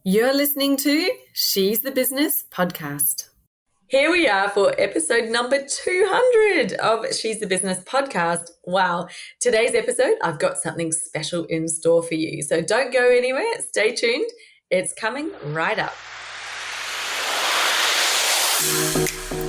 You're listening to She's the Business podcast. Here we are for episode number 200 of She's the Business podcast. Wow. Today's episode, I've got something special in store for you. So don't go anywhere. Stay tuned. It's coming right up.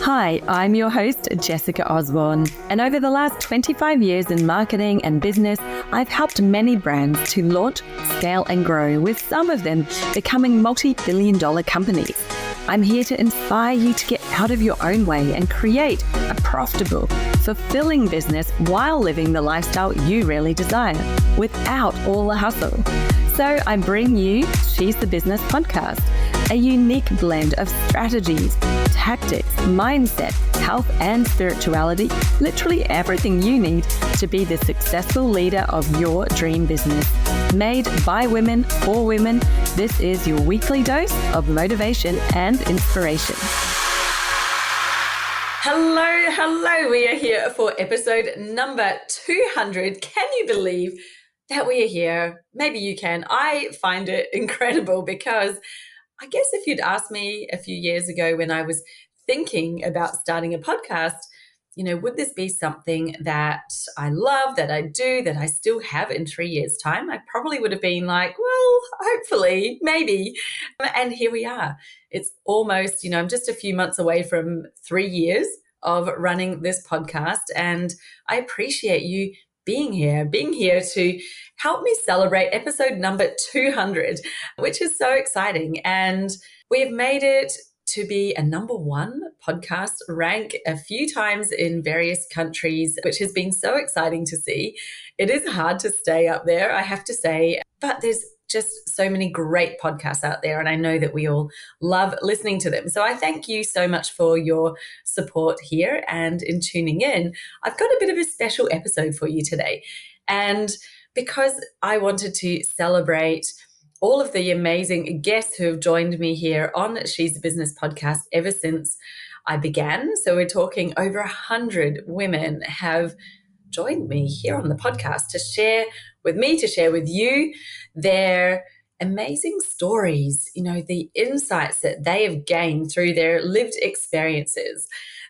Hi, I'm your host, Jessica Osborne, and over the last 25 years in marketing and business, I've helped many brands to launch, scale, and grow, with some of them becoming multi-billion-dollar companies. I'm here to inspire you to get out of your own way and create a profitable, fulfilling business while living the lifestyle you really desire, without all the hustle. So I bring you She's the Business podcast, a unique blend of strategies, tactics, mindset, health, and spirituality, literally everything you need to be the successful leader of your dream business. Made by women, for women, this is your weekly dose of motivation and inspiration. Hello. We are here for episode number 200. Can you believe that we are here? Maybe you can. I find it incredible because I guess if you'd asked me a few years ago when I was thinking about starting a podcast, would this be something that I love, that I do, that I still have in 3 years' time? I probably would have been like, well, hopefully, maybe. And here we are. It's almost, I'm just a few months away from 3 years of running this podcast. And I appreciate you being here to help me celebrate episode number 200, which is so exciting. And we've made it to be a number one podcast rank a few times in various countries, which has been so exciting to see. It is hard to stay up there, I have to say, but there's just so many great podcasts out there, and I know that we all love listening to them. So I thank you so much for your support here and in tuning in. I've got a bit of a special episode for you today. And because I wanted to celebrate all of the amazing guests who have joined me here on She's the Business podcast ever since I began. So we're talking over 100 women have joined me here on the podcast to share with me, to share with you their amazing stories, the insights that they have gained through their lived experiences,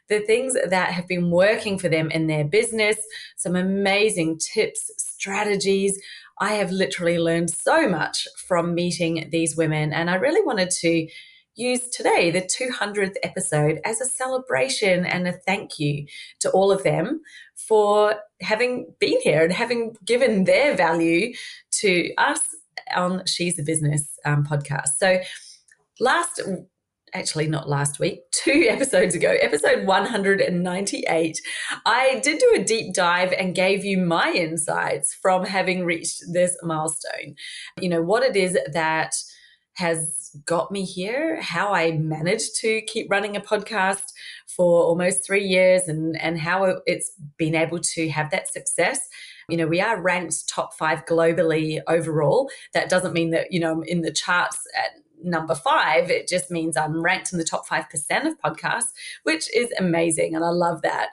the things that have been working for them in their business, some amazing tips, strategies. I have literally learned so much from meeting these women, and I really wanted to use today, the 200th episode, as a celebration and a thank you to all of them for having been here and having given their value to us on She's the Business podcast. So not last week, 2 episodes ago, episode 198, I did do a deep dive and gave you my insights from having reached this milestone. What it is that has got me here, how I managed to keep running a podcast for almost 3 years and how it's been able to have that success. We are ranked top 5 globally overall. That doesn't mean that, I'm in the charts at number 5. It just means I'm ranked in the top 5% of podcasts, which is amazing. And I love that.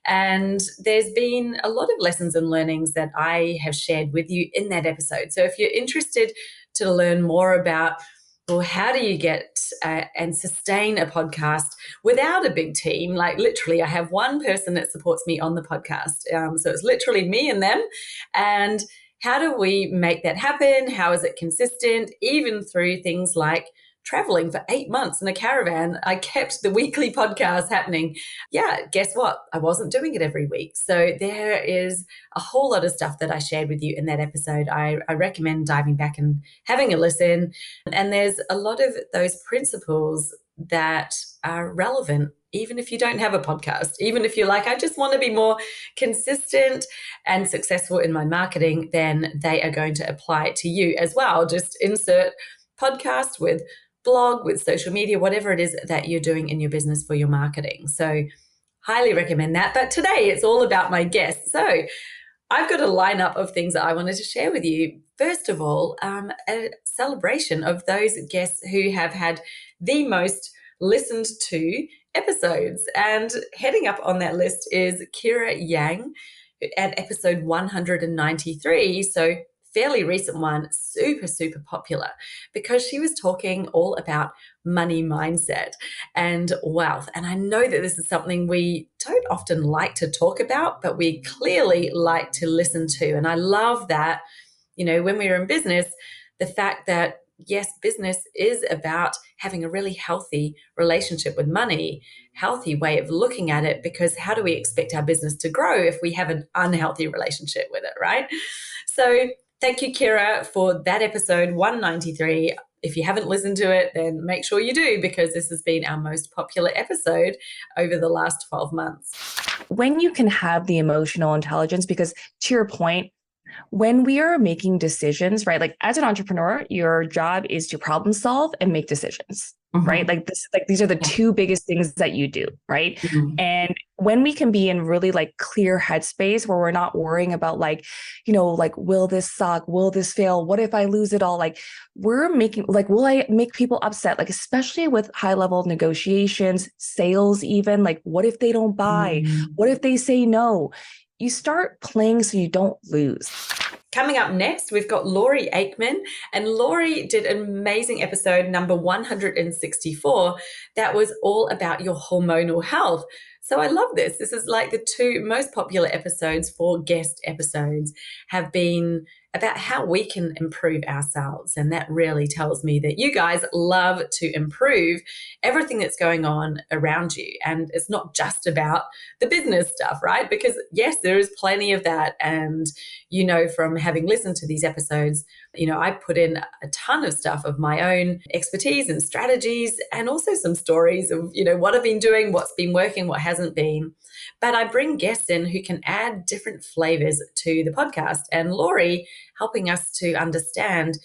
And there's been a lot of lessons and learnings that I have shared with you in that episode. So if you're interested to learn more about, well, how do you get and sustain a podcast without a big team? Like literally, I have one person that supports me on the podcast. So it's literally me and them. And how do we make that happen? How is it consistent? Even through things like traveling for 8 months in a caravan, I kept the weekly podcast happening. Yeah, guess what? I wasn't doing it every week. So there is a whole lot of stuff that I shared with you in that episode. I recommend diving back and having a listen. And there's a lot of those principles that are relevant, even if you don't have a podcast, even if you're like, I just want to be more consistent and successful in my marketing, then they are going to apply to you as well. Just insert podcast with blog, with social media, whatever it is that you're doing in your business for your marketing. So highly recommend that. But today it's all about my guests. So I've got a lineup of things that I wanted to share with you. First of all, a celebration of those guests who have had the most listened to episodes. And heading up on that list is Kira Yang at episode 193. So fairly recent one, super, super popular because she was talking all about money mindset and wealth. And I know that this is something we don't often like to talk about, but we clearly like to listen to. And I love that, when we're in business, the fact that yes, business is about having a really healthy relationship with money, healthy way of looking at it, because how do we expect our business to grow if we have an unhealthy relationship with it, right? So thank you, Kira, for that episode 193. If you haven't listened to it, then make sure you do, because this has been our most popular episode over the last 12 months. When you can have the emotional intelligence, because to your point, when we are making decisions, right? Like as an entrepreneur, your job is to problem solve and make decisions, right? Like these are the two biggest things that you do, right? And when we can be in really like clear headspace where we're not worrying about like, will this suck? Will this fail? What if I lose it all? Like we're making like, will I make people upset? Like, especially with high level negotiations, sales, even like, what if they don't buy? What if they say no? You start playing so you don't lose. Coming up next, we've got Laurie Aikman, and Laurie did an amazing episode number 164 that was all about your hormonal health. So I love this. This is like the two most popular episodes for guest episodes have been about how we can improve ourselves. And that really tells me that you guys love to improve everything that's going on around you. And it's not just about the business stuff, right? Because yes, there is plenty of that. And, from having listened to these episodes, I put in a ton of stuff of my own expertise and strategies, and also some stories of, what I've been doing, what's been working, what hasn't been. But I bring guests in who can add different flavors to the podcast. And Laurie helping us to understand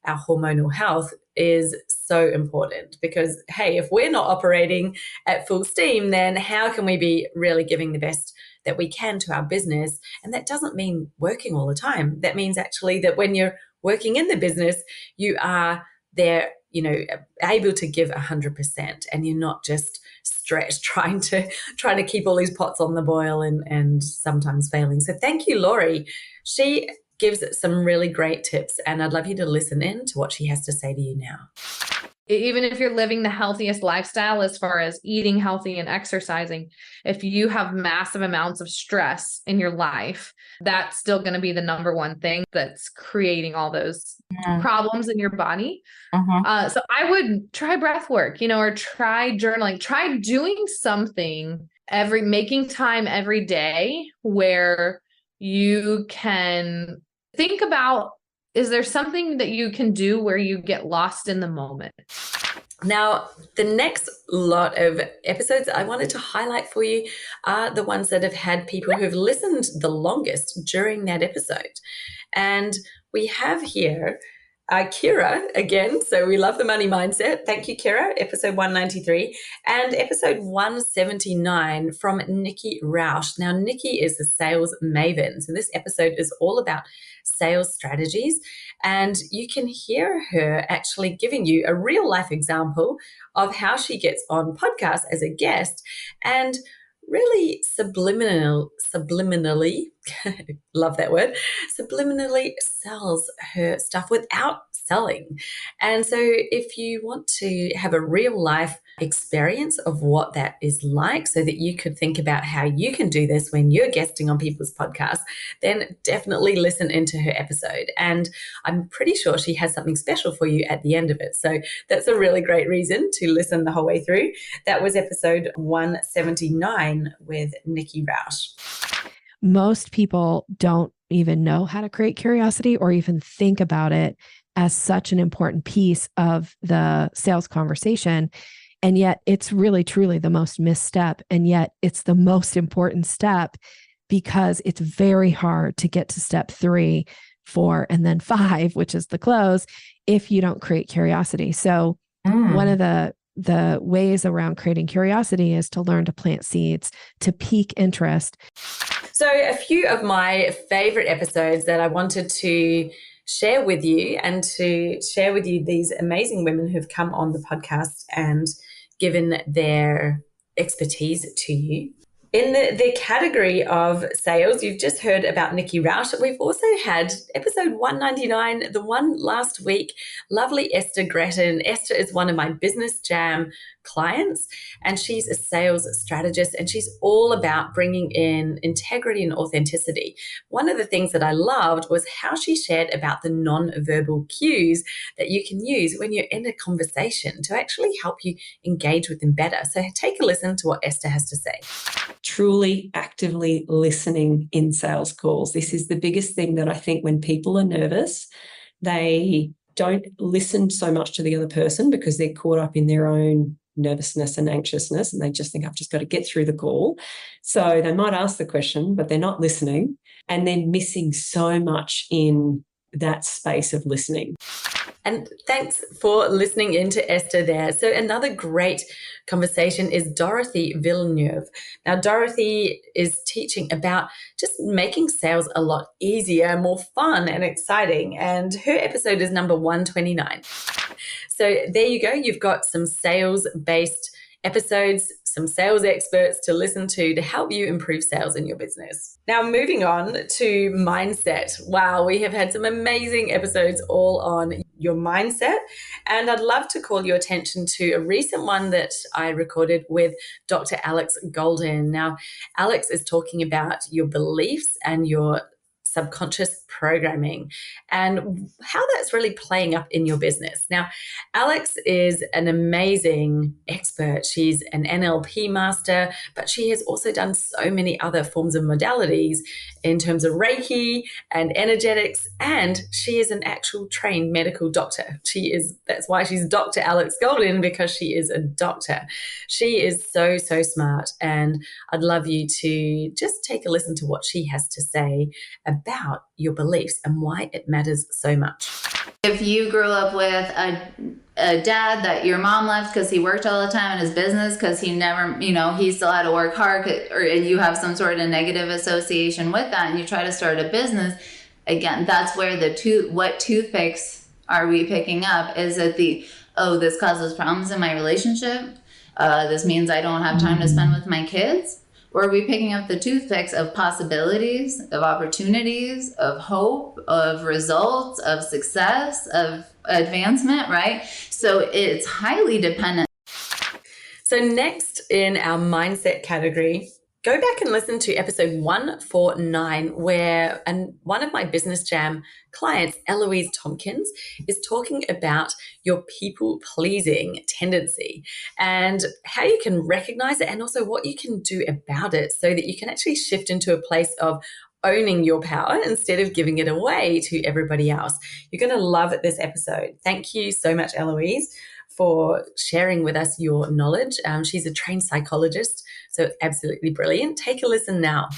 our hormonal health is so important, because, hey, if we're not operating at full steam, then how can we be really giving the best that we can to our business? And that doesn't mean working all the time. That means actually that when you're working in the business, you are there, able to give 100%, and you're not just stressed trying to keep all these pots on the boil and sometimes failing. So thank you, Laurie. She gives some really great tips, and I'd love you to listen in to what she has to say to you now. Even if you're living the healthiest lifestyle as far as eating healthy and exercising, if you have massive amounts of stress in your life, that's still going to be the number one thing that's creating all those problems in your body. So I would try breath work, or try journaling, try doing something making time every day where you can think about, is there something that you can do where you get lost in the moment? Now, the next lot of episodes I wanted to highlight for you are the ones that have had people who've listened the longest during that episode. And we have here Kira again. So we love the money mindset. Thank you, Kira. Episode 193 and episode 179 from Nikki Rausch. Now, Nikki is a sales maven. So this episode is all about sales strategies. And you can hear her actually giving you a real life example of how she gets on podcasts as a guest and really subliminally, love that word, subliminally sells her stuff without selling. And so if you want to have a real life experience of what that is like so that you could think about how you can do this when you're guesting on people's podcasts, then definitely listen into her episode. And I'm pretty sure she has something special for you at the end of it. So that's a really great reason to listen the whole way through. That was episode 179 with Nikki Rausch. Most people don't even know how to create curiosity or even think about it as such an important piece of the sales conversation. And yet it's really, truly the most missed step. And yet it's the most important step because it's very hard to get to step 3, 4, and then 5, which is the close, if you don't create curiosity. So one of the ways around creating curiosity is to learn to plant seeds, to pique interest. So a few of my favorite episodes that I wanted to share with you and to share with you these amazing women who've come on the podcast and given their expertise to you. In the category of sales, you've just heard about Nikki Rausch. We've also had episode 199, the one last week, lovely Esther Gretton. Esther is one of my Business Jam clients, and she's a sales strategist, and she's all about bringing in integrity and authenticity. One of the things that I loved was how she shared about the non-verbal cues that you can use when you're in a conversation to actually help you engage with them better. So take a listen to what Esther has to say. Truly actively listening in sales calls. This is the biggest thing that I think when people are nervous, they don't listen so much to the other person because they're caught up in their own nervousness and anxiousness, and they just think, I've just got to get through the call. So they might ask the question, but they're not listening, and they're missing so much in that space of listening. And thanks for listening in to Esther there. So another great conversation is Dorothy Villeneuve. Now, Dorothy is teaching about just making sales a lot easier, more fun and exciting. And her episode is number 129. So there you go. You've got some sales-based episodes, some sales experts to listen to help you improve sales in your business. Now, moving on to mindset. Wow, we have had some amazing episodes all on your mindset. And I'd love to call your attention to a recent one that I recorded with Dr. Alex Golden. Now, Alex is talking about your beliefs and your subconscious programming and how that's really playing up in your business. Now, Alex is an amazing expert. She's an NLP master, but she has also done so many other forms of modalities in terms of Reiki and energetics, and she is an actual trained medical doctor. That's why she's Dr. Alex Golden, because she is a doctor. She is so, so smart, and I'd love you to just take a listen to what she has to say about your beliefs and why it matters so much. If you grew up with a dad that your mom left because he worked all the time in his business because he never, he still had to work hard, and you have some sort of negative association with that, and you try to start a business, again, that's where what toothpicks are we picking up? Is it this causes problems in my relationship? This means I don't have time to spend with my kids? Or are we picking up the toothpicks of possibilities, of opportunities, of hope, of results, of success, of advancement, right? So it's highly dependent. So next in our mindset category, go back and listen to episode 149, where one of my Business Jam clients, Eloise Tompkins, is talking about your people-pleasing tendency and how you can recognize it and also what you can do about it so that you can actually shift into a place of owning your power instead of giving it away to everybody else. You're going to love this episode. Thank you so much, Eloise, for sharing with us your knowledge. She's a trained psychologist, so it's absolutely brilliant. Take a listen now.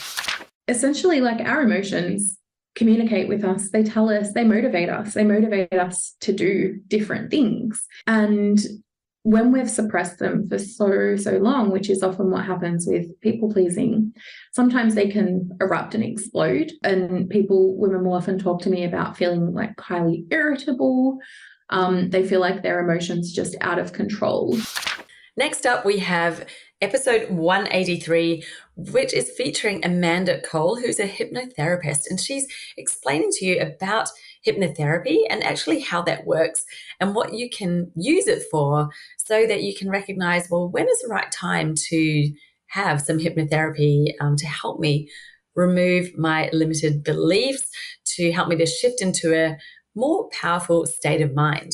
Essentially, like, our emotions communicate with us. They tell us, they motivate us to do different things. And when we've suppressed them for so long, which is often what happens with people pleasing, sometimes they can erupt and explode. And women will often talk to me about feeling like highly irritable. They feel like their emotions just out of control. Next up, we have episode 183, which is featuring Amanda Cole, who's a hypnotherapist, and she's explaining to you about hypnotherapy and actually how that works and what you can use it for so that you can recognize, well, when is the right time to have some hypnotherapy to help me remove my limited beliefs, to help me to shift into a more powerful state of mind.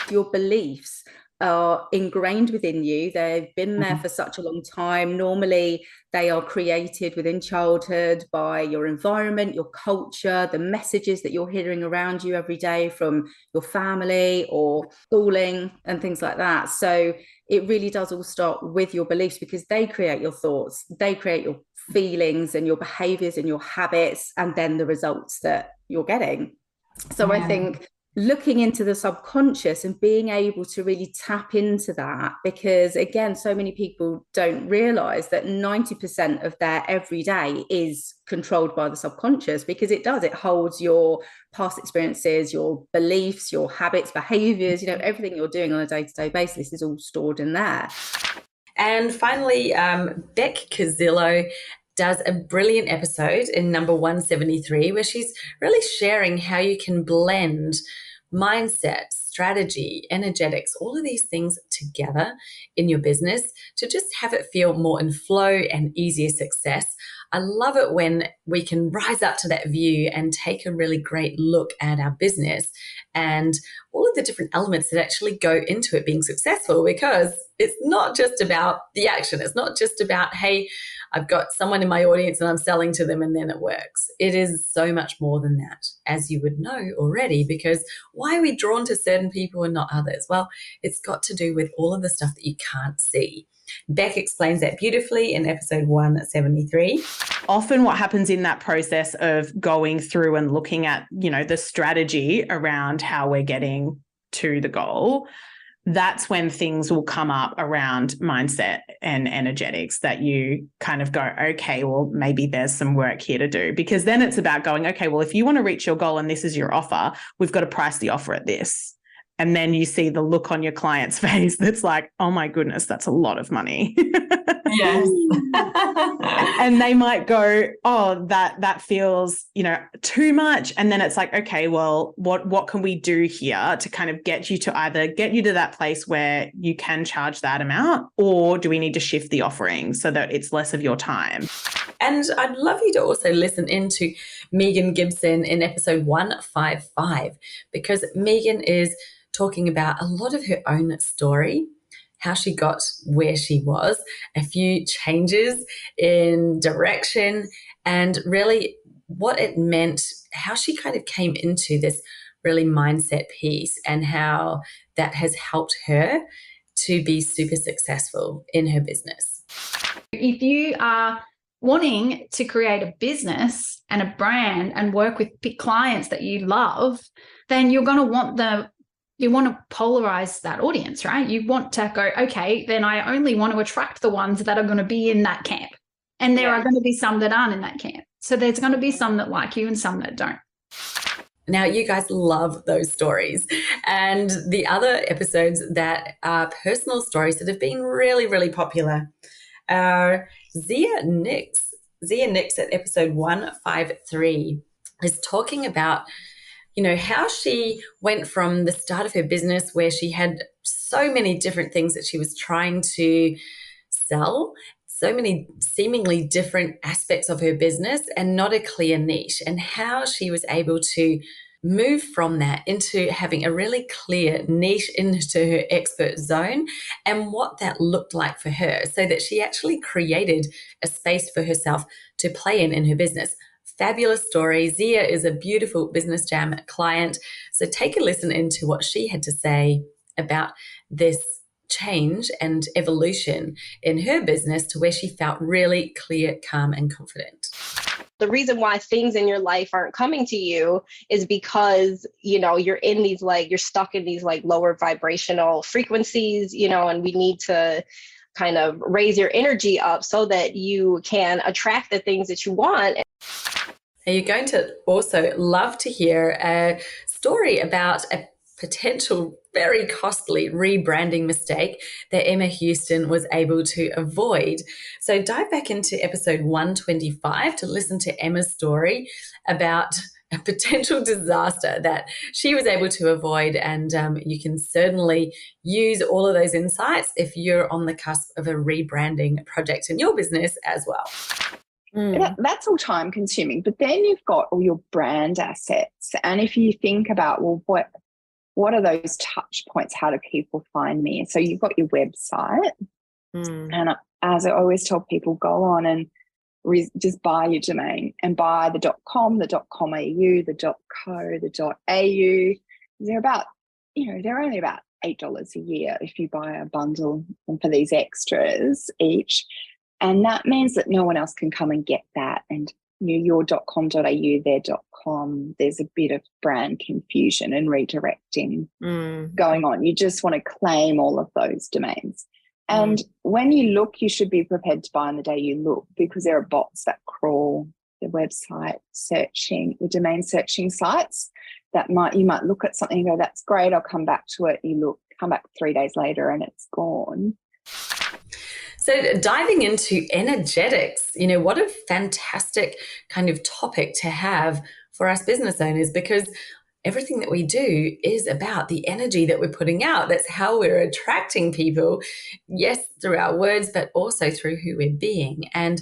Your beliefs are ingrained within you. They've been there for such a long time. Normally, they are created within childhood by your environment, your culture, the messages that you're hearing around you every day from your family or schooling and things like that. So it really does all start with your beliefs, because they create your thoughts, they create your feelings and your behaviors and your habits, and then the results that you're getting. So I think looking into the subconscious and being able to really tap into that, because again, so many people don't realize that 90% of their everyday is controlled by the subconscious, because it holds your past experiences, your beliefs, your habits, behaviors, everything you're doing on a day-to-day basis is all stored in there. And finally, Beck Cazillo does a brilliant episode in number 173 where she's really sharing how you can blend mindset, strategy, energetics, all of these things together in your business to just have it feel more in flow and easier success. I love it when we can rise up to that view and take a really great look at our business and all of the different elements that actually go into it being successful, because it's not just about the action. It's not just about, hey, I've got someone in my audience and I'm selling to them and then it works. It is so much more than that, as you would know already, because why are we drawn to certain people and not others? Well, it's got to do with all of the stuff that you can't see. Beck explains that beautifully in episode 173. Often what happens in that process of going through and looking at, the strategy around how we're getting to the goal, that's when things will come up around mindset and energetics that you kind of go, okay, well, maybe there's some work here to do, because then it's about going, okay, well, if you want to reach your goal and this is your offer, we've got to price the offer at this. And then you see the look on your client's face that's like, oh my goodness, that's a lot of money. Yes. And they might go, oh, that feels, too much. And then it's like, okay, well, what can we do here to kind of get you to that place where you can charge that amount, or do we need to shift the offering so that it's less of your time? And I'd love you to also listen into Megan Gibson in episode 155, because Megan is talking about a lot of her own story, how she got where she was, a few changes in direction, and really what it meant, how she kind of came into this really mindset piece and how that has helped her to be super successful in her business. If you are wanting to create a business and a brand and work with clients that you love, then you're going to want you want to polarize that audience, right? You want to go, okay, then I only want to attract the ones that are going to be in that camp. And there are going to be some that aren't in that camp. So there's going to be some that like you and some that don't. Now, you guys love those stories. And the other episodes that are personal stories that have been really, really popular are Zia Nix. Zia Nix at episode 153 is talking about how she went from the start of her business where she had so many different things that she was trying to sell, so many seemingly different aspects of her business and not a clear niche, and how she was able to move from that into having a really clear niche into her expert zone and what that looked like for her, so that she actually created a space for herself to play in her business. Fabulous story. Zia is a beautiful Business Jam client. So take a listen into what she had to say about this change and evolution in her business to where she felt really clear, calm, and confident. The reason why things in your life aren't coming to you is because, you're in these, you're stuck in these lower vibrational frequencies, and we need to kind of raise your energy up so that you can attract the things that you want. Are you going to also love to hear a story about a potential very costly rebranding mistake that Emma Houston was able to avoid? So dive back into episode 125 to listen to Emma's story about a potential disaster that she was able to avoid. And you can certainly use all of those insights if you're on the cusp of a rebranding project in your business as well. That's all time consuming, but then you've got all your brand assets. And if you think about, well, what are those touch points? How do people find me? So you've got your website. And as I always tell people, go on and just buy your domain and buy the .com, the .com.au, the .co, the .au. They're only about $8 a year if you buy a bundle and for these extras each. And that means that no one else can come and get that. And your .com.au, their .com, there's a bit of brand confusion and redirecting going on. You just want to claim all of those domains. And when you look, you should be prepared to buy on the day you look, because there are bots that crawl the website searching, the domain searching sites that you might look at something and go, that's great, I'll come back to it. You come back 3 days later and it's gone. So diving into energetics, what a fantastic kind of topic to have for us business owners, because everything that we do is about the energy that we're putting out. That's how we're attracting people, yes, through our words, but also through who we're being. And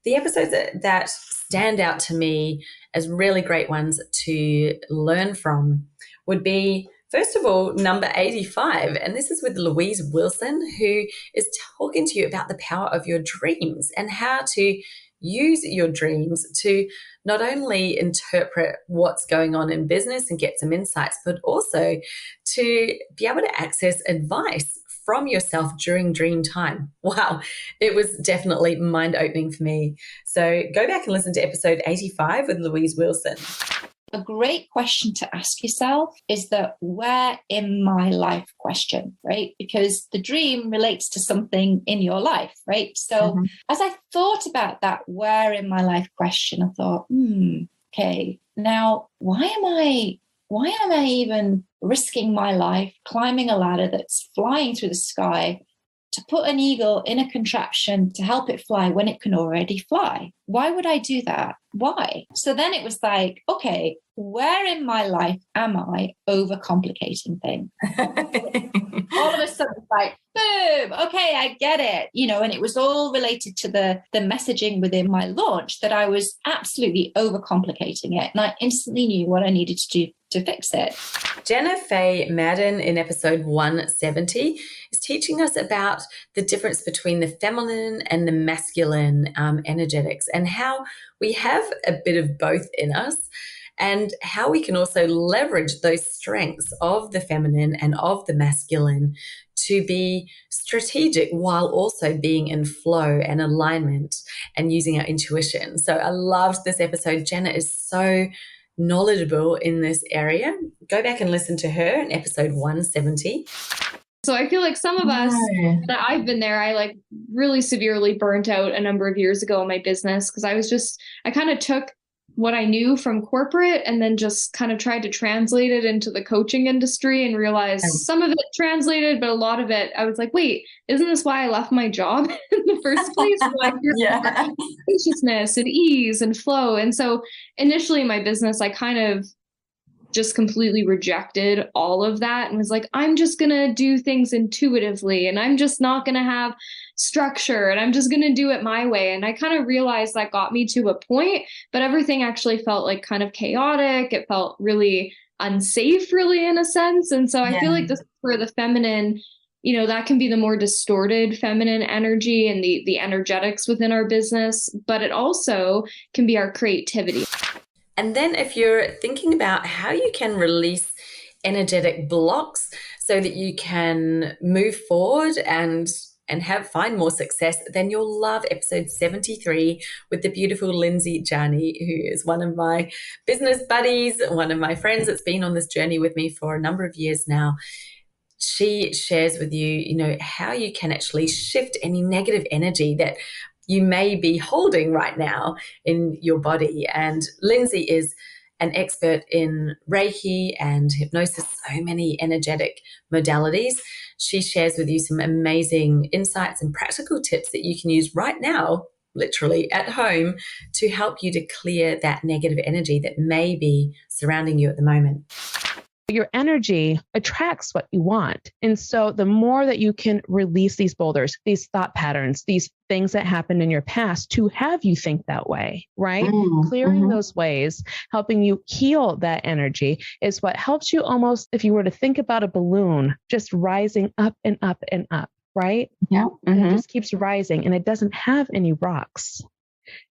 the episodes that stand out to me as really great ones to learn from would be, first of all, number 85. And this is with Louise Wilson, who is talking to you about the power of your dreams and how to use your dreams to not only interpret what's going on in business and get some insights, but also to be able to access advice from yourself during dream time. Wow, it was definitely mind-opening for me. So go back and listen to episode 85 with Louise Wilson. A great question to ask yourself is the where in my life question, right? Because the dream relates to something in your life, right? So as I thought about that where in my life question, I thought, okay, now why am I even risking my life climbing a ladder that's flying through the sky to put an eagle in a contraption to help it fly when it can already fly? Why would I do that? Why? So then it was like, okay, where in my life am I overcomplicating things? All of a sudden, it's like, boom, okay, I get it. And it was all related to the messaging within my launch that I was absolutely overcomplicating it. And I instantly knew what I needed to do to fix it. Jenna Faye Madden in episode 170 is teaching us about the difference between the feminine and the masculine energetics, and how we have a bit of both in us, and how we can also leverage those strengths of the feminine and of the masculine to be strategic while also being in flow and alignment and using our intuition. So I loved this episode. Jenna is so knowledgeable in this area. Go back and listen to her in episode 170. So I feel like some of us that I've been there, I really severely burnt out a number of years ago in my business, because I kind of took what I knew from corporate and then just kind of tried to translate it into the coaching industry and realized some of it translated, but a lot of it, I was like, wait, isn't this why I left my job in the first place? Consciousness and ease and flow. And so initially in my business, I kind of just completely rejected all of that and was like, I'm just going to do things intuitively, and I'm just not going to have structure, and I'm just going to do it my way. And I kind of realized that got me to a point, but everything actually felt like kind of chaotic. It felt really unsafe, really, in a sense. And so I feel like this is where the feminine, that can be the more distorted feminine energy and the energetics within our business, but it also can be our creativity. And then if you're thinking about how you can release energetic blocks so that you can move forward and find more success, then you'll love episode 73 with the beautiful Lindsay Jani, who is one of my business buddies, one of my friends that's been on this journey with me for a number of years now. She shares with you, how you can actually shift any negative energy that you may be holding right now in your body. And Lindsay is an expert in Reiki and hypnosis, so many energetic modalities. She shares with you some amazing insights and practical tips that you can use right now, literally at home, to help you to clear that negative energy that may be surrounding you at the moment. Your energy attracts what you want. And so the more that you can release these boulders, these thought patterns, these things that happened in your past to have you think that way, right? Clearing those ways, helping you heal that energy is what helps you almost, if you were to think about a balloon, just rising up and up and up, right? Yeah. And it just keeps rising, and it doesn't have any rocks.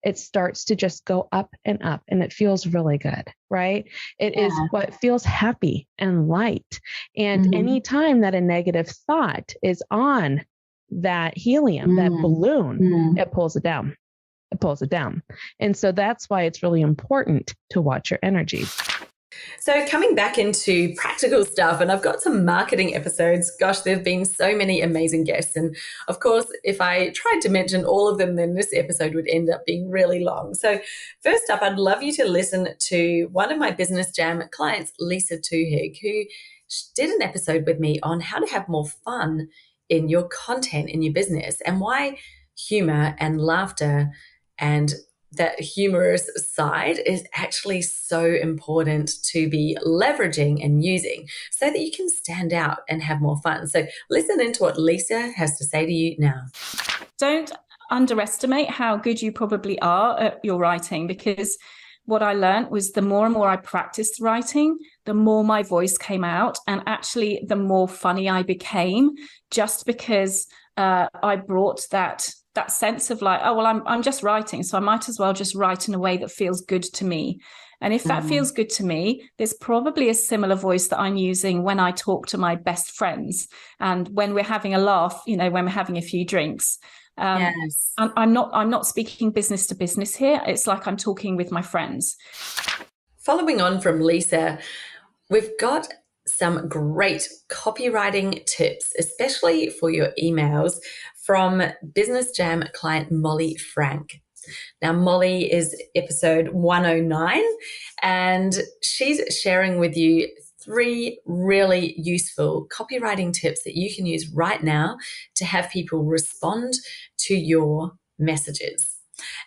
It starts to just go up, and it feels really good, right? It is what feels happy and light. And anytime that a negative thought is on that helium, that balloon, it pulls it down. It pulls it down. And so that's why it's really important to watch your energy. So coming back into practical stuff, and I've got some marketing episodes. Gosh, there have been so many amazing guests. And of course, if I tried to mention all of them, then this episode would end up being really long. So first up, I'd love you to listen to one of my Business Jam clients, Lisa Tuhig, who did an episode with me on how to have more fun in your content in your business, and why humor and laughter and that humorous side is actually so important to be leveraging and using so that you can stand out and have more fun. So listen into what Lisa has to say to you now. Don't underestimate how good you probably are at your writing, because what I learned was the more and more I practiced writing, the more my voice came out, and actually the more funny I became, just because I brought that sense of like, oh, well, I'm just writing, so I might as well just write in a way that feels good to me. And if that feels good to me, there's probably a similar voice that I'm using when I talk to my best friends and when we're having a laugh, when we're having a few drinks. Yes. I'm not speaking business to business here. It's like I'm talking with my friends. Following on from Lisa, we've got some great copywriting tips, especially for your emails, from Business Jam client Molly Frank. Now, Molly is episode 109, and she's sharing with you 3 really useful copywriting tips that you can use right now to have people respond to your messages.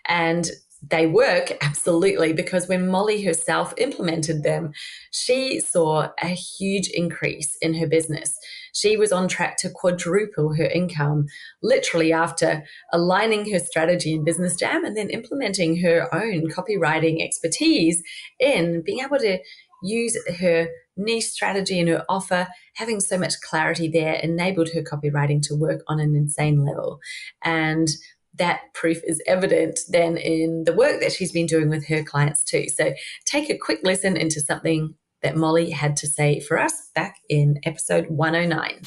And they work absolutely, because when Molly herself implemented them, she saw a huge increase in her business. She was on track to quadruple her income literally after aligning her strategy in Business Jam and then implementing her own copywriting expertise in being able to use her niche strategy and her offer. Having so much clarity there enabled her copywriting to work on an insane level. And that proof is evident then in the work that she's been doing with her clients too. So take a quick listen into something that Molly had to say for us back in episode 109.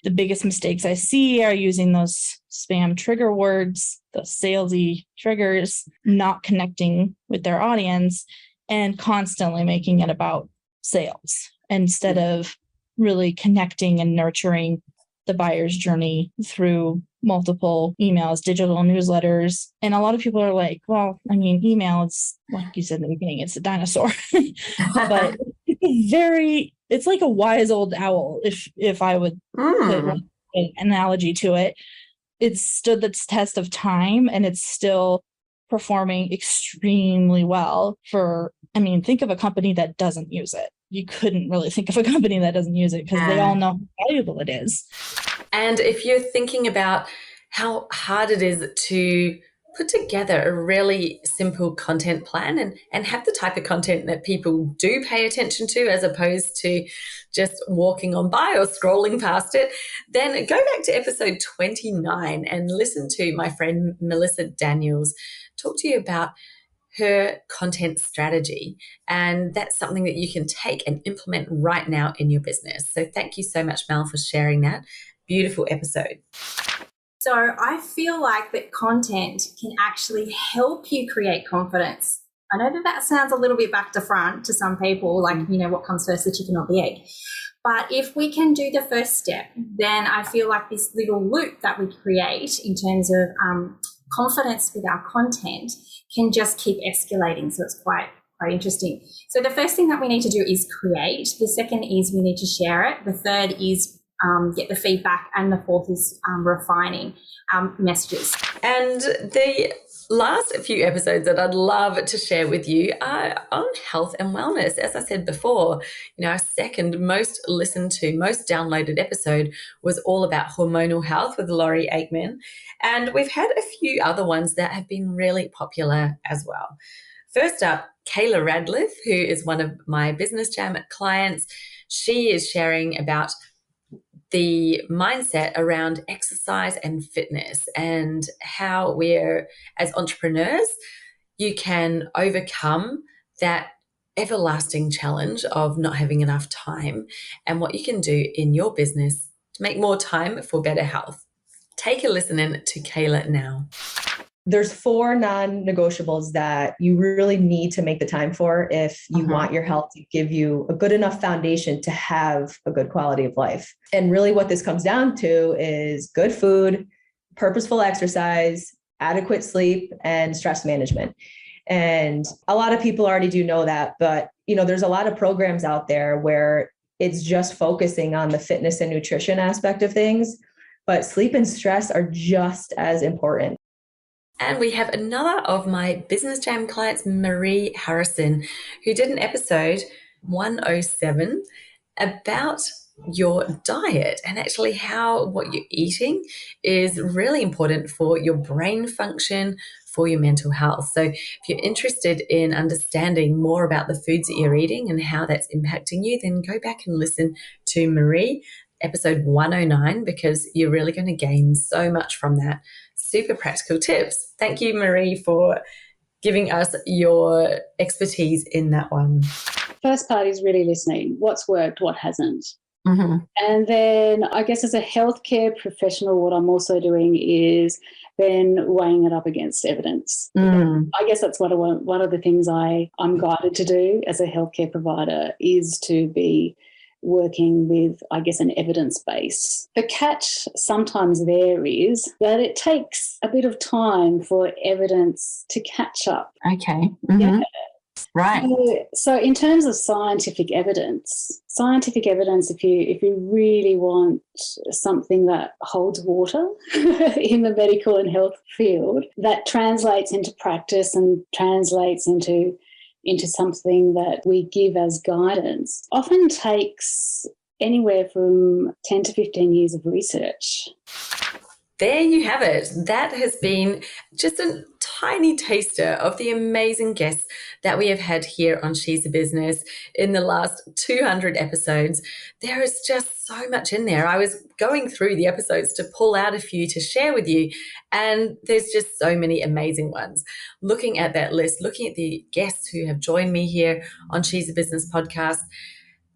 The biggest mistakes I see are using those spam trigger words, those salesy triggers, not connecting with their audience, and constantly making it about sales instead of really connecting and nurturing the buyer's journey through multiple emails, digital newsletters. And a lot of people are like, well, I mean, email, it's like you said in the beginning, it's a dinosaur. But it's like a wise old owl, if I would put an analogy to it. It's stood the test of time, and it's still performing extremely well think of a company that doesn't use it. You couldn't really think of a company that doesn't use it, because they all know how valuable it is. And if you're thinking about how hard it is to put together a really simple content plan and have the type of content that people do pay attention to, as opposed to just walking on by or scrolling past it, then go back to episode 29 and listen to my friend Melissa Daniels talk to you about her content strategy. And that's something that you can take and implement right now in your business. So thank you so much, Mel, for sharing that. Beautiful episode. So I feel like that content can actually help you create confidence. I know that sounds a little bit back to front to some people, like, what comes first, the chicken or the egg? But if we can do the first step, then I feel like this little loop that we create in terms of confidence with our content can just keep escalating. So it's quite interesting. So the first thing that we need to do is create. The second is we need to share it. The third is get the feedback. And the fourth is refining messages. And the last few episodes that I'd love to share with you are on health and wellness. As I said before, our second most listened to, most downloaded episode was all about hormonal health with Laurie Aikman. And we've had a few other ones that have been really popular as well. First up, Kayla Radcliffe, who is one of my Business Jam clients. She is sharing about the mindset around exercise and fitness and how we're, as entrepreneurs, you can overcome that everlasting challenge of not having enough time and what you can do in your business to make more time for better health. Take a listen in to Kayla now. There's 4 non-negotiables that you really need to make the time for if you want your health to give you a good enough foundation to have a good quality of life. And really what this comes down to is good food, purposeful exercise, adequate sleep, and stress management. And a lot of people already do know that, but there's a lot of programs out there where it's just focusing on the fitness and nutrition aspect of things. but sleep and stress are just as important. And we have another of my Business Jam clients, Marie Harrison, who did an episode 107 about your diet and actually how what you're eating is really important for your brain function, for your mental health. So if you're interested in understanding more about the foods that you're eating and how that's impacting you, then go back and listen to Marie, episode 109, because you're really going to gain so much from that. Super practical tips. Thank you, Marie, for giving us your expertise in that one. First part is really listening. What's worked, what hasn't. Mm-hmm. And then I guess as a healthcare professional, what I'm also doing is then weighing it up against evidence. I guess that's one of the things I'm guided to do as a healthcare provider is to be working with, I guess, an evidence base. The catch sometimes there is that it takes a bit of time for evidence to catch up. Okay. Mm-hmm. Yeah. Right. So in terms of scientific evidence, if you really want something that holds water in the medical and health field, that translates into practice and translates into something that we give as guidance, often takes anywhere from 10 to 15 years of research. There you have it. That has been just a tiny taster of the amazing guests that we have had here on She's a Business in the last 200 episodes. There is just so much in there. I was going through the episodes to pull out a few to share with you, and there's just so many amazing ones. Looking at that list, looking at the guests who have joined me here on She's a Business podcast,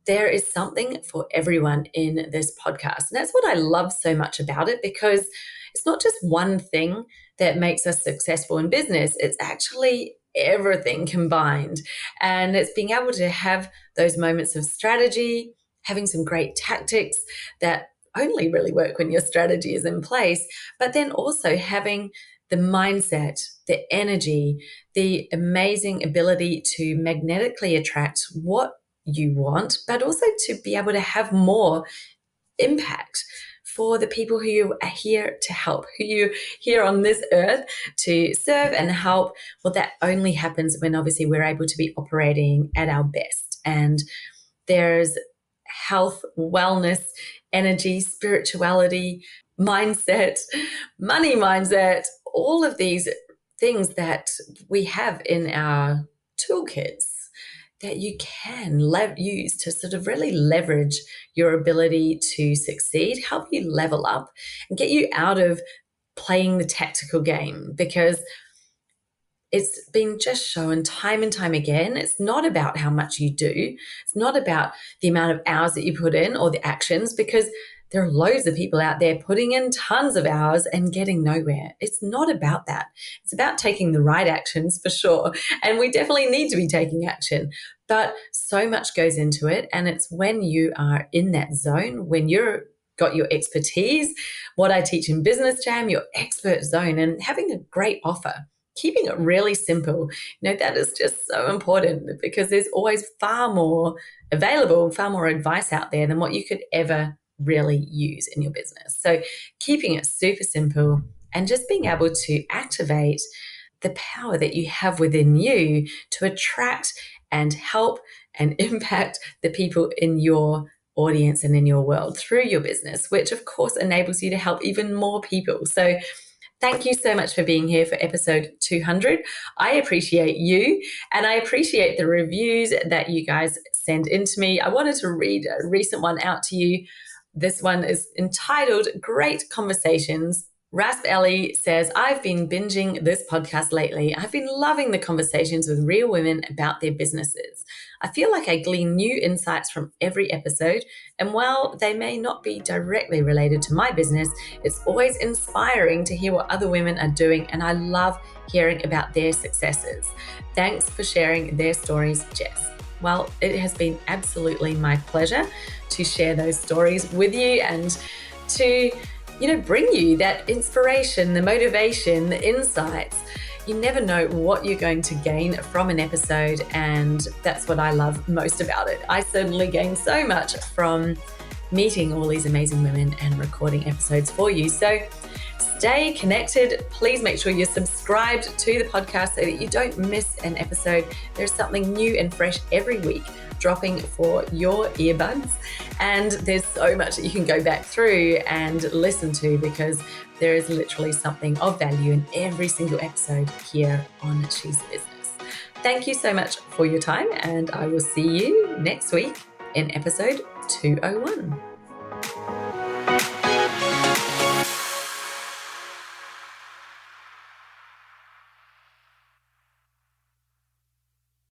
there is something for everyone in this podcast. And that's what I love so much about it, because it's not just one thing that makes us successful in business. It's actually everything combined. And it's being able to have those moments of strategy, having some great tactics that only really work when your strategy is in place, but then also having the mindset, the energy, the amazing ability to magnetically attract what you want, but also to be able to have more impact for the people who you are here to help, who you're here on this earth to serve and help. Well, that only happens when obviously we're able to be operating at our best. And there's health, wellness, energy, spirituality, mindset, money mindset, all of these things that we have in our toolkits that you can use to sort of really leverage your ability to succeed, help you level up and get you out of playing the tactical game, because it's been just shown time and time again. It's not about how much you do. It's not about the amount of hours that you put in or the actions, because there are loads of people out there putting in tons of hours and getting nowhere. It's not about that. It's about taking the right actions for sure. And we definitely need to be taking action, but so much goes into it. And it's when you are in that zone, when you're got your expertise, what I teach in Business Jam, your expert zone, and having a great offer, keeping it really simple. That is just so important, because there's always far more available, far more advice out there than what you could ever really use in your business. So keeping it super simple and just being able to activate the power that you have within you to attract and help and impact the people in your audience and in your world through your business, which of course enables you to help even more people. So thank you so much for being here for episode 200. I appreciate you, and I appreciate the reviews that you guys send into me. I wanted to read a recent one out to you. This one is entitled Great Conversations. Rasp Ellie says, I've been binging this podcast lately. I've been loving the conversations with real women about their businesses. I feel like I glean new insights from every episode, and while they may not be directly related to my business, it's always inspiring to hear what other women are doing, and I love hearing about their successes. Thanks for sharing their stories, Jess. Well, it has been absolutely my pleasure to share those stories with you and to, bring you that inspiration, the motivation, the insights. You never know what you're going to gain from an episode, and that's what I love most about it. I certainly gain so much from meeting all these amazing women and recording episodes for you. So stay connected. Please make sure you're subscribed to the podcast so that you don't miss an episode. There's something new and fresh every week dropping for your earbuds. And there's so much that you can go back through and listen to, because there is literally something of value in every single episode here on She's a Business. Thank you so much for your time, and I will see you next week in episode 201.